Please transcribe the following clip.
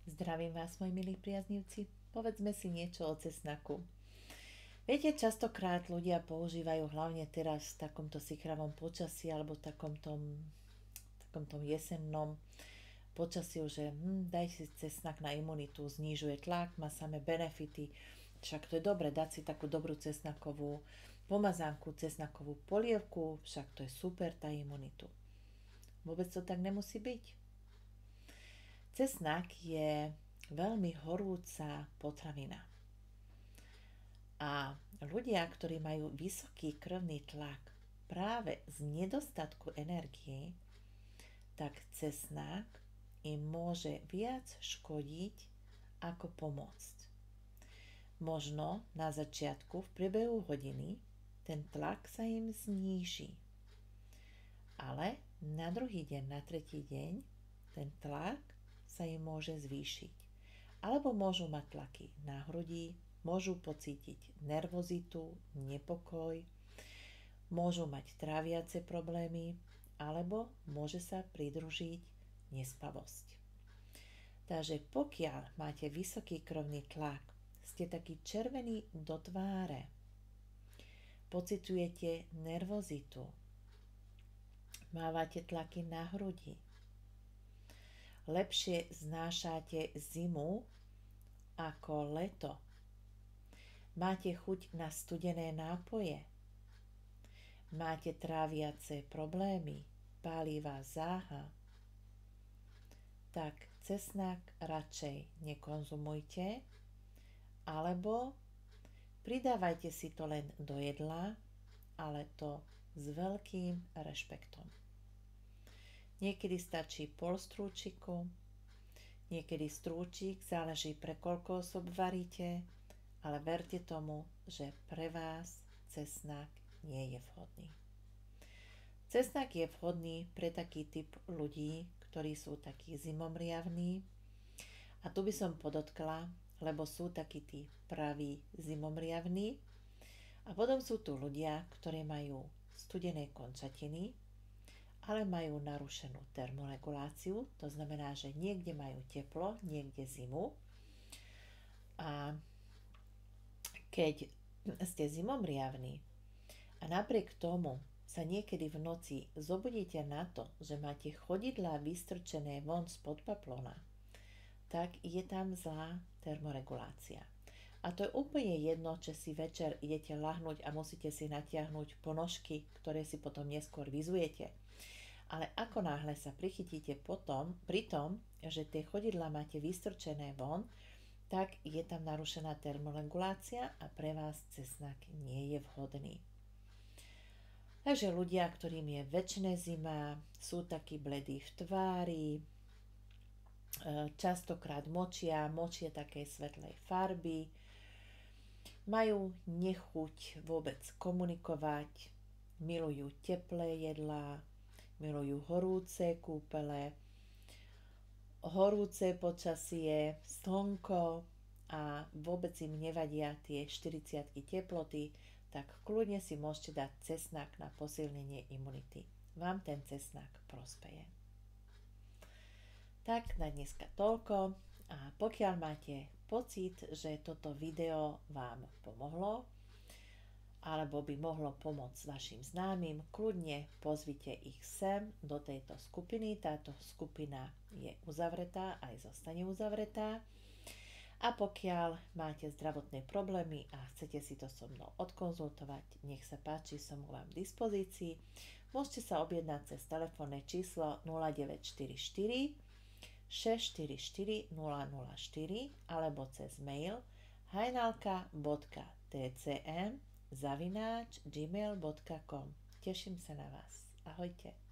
Zdravím vás, moji milí priaznivci. Povedzme si niečo o cesnaku. Viete, častokrát ľudia používajú hlavne teraz v takomto sichravom počasí alebo takomto jesennom počasiu, že daj si cesnak na imunitu, znižuje tlak, má samé benefity. Však to je dobre, dať si takú dobrú cesnakovú pomazánku, cesnakovú polievku, však to je super tá imunitu. Vôbec to tak nemusí byť. Cesnak je veľmi horúca potravina. A ľudia, ktorí majú vysoký krvný tlak práve z nedostatku energie, tak cesnak im môže viac škodiť ako pomôcť. Možno na začiatku v priebehu hodiny ten tlak sa im zníži. Ale na druhý deň, na tretí deň ten tlak sa im môže zvýšiť. Alebo môžu mať tlaky na hrudi, môžu pocítiť nervozitu, nepokoj, môžu mať tráviace problémy, alebo môže sa pridružiť nespavosť. Takže pokiaľ máte vysoký krvný tlak, ste taký červený do tváre, pociťujete nervozitu, mávate tlaky na hrudi, lepšie znášate zimu ako leto, máte chuť na studené nápoje, máte tráviace problémy, pálí vás záha, tak cesnak radšej nekonzumujte, alebo pridávajte si to len do jedla, ale to s veľkým rešpektom. Niekedy stačí pol strúčiku, niekedy strúčik, záleží pre koľko osob varíte, ale verte tomu, že pre vás cesnak nie je vhodný. Cesnak je vhodný pre taký typ ľudí, ktorí sú takí zimomriavní. A tu by som podotkla, lebo sú takí tí praví zimomriavní. A potom sú tu ľudia, ktorí majú studené končatiny, ale majú narušenú termoreguláciu, to znamená, že niekde majú teplo, niekde zimu. A keď ste zimomriavní a napriek tomu sa niekedy v noci zobudíte na to, že máte chodidlá vystrčené von spod paplona, tak je tam zlá termoregulácia. A to je úplne jedno, či si večer idete ľahnúť a musíte si natiahnuť ponožky, ktoré si potom neskôr vyzujete. Ale ako náhle sa prichytíte pri tom, že tie chodidlá máte vystrčené von, tak je tam narušená termoregulácia a pre vás cesnak nie je vhodný. Takže ľudia, ktorým je väčšiná zima, sú takí bledí v tvári, častokrát močia takej svetlej farby, majú nechuť vôbec komunikovať, milujú teplé jedlá, milujú horúce kúpele, horúce počasie, slnko a vôbec im nevadia tie 40-ky teploty, tak kľudne si môžete dať cesnak na posilnenie imunity. Vám ten cesnak prospeje. Tak na dneska toľko a pokiaľ máte pocit, že toto video vám pomohlo, alebo by mohlo pomôcť vašim známym, kľudne pozvite ich sem do tejto skupiny. Táto skupina je uzavretá, aj zostane uzavretá. A pokiaľ máte zdravotné problémy a chcete si to so mnou odkonzultovať, nech sa páči, som vám v dispozícii. Môžete sa objednať cez telefónne číslo 0944 644 004 alebo cez mail hajnalka.tcm @gmail.com. Teším sa na vás. Ahojte.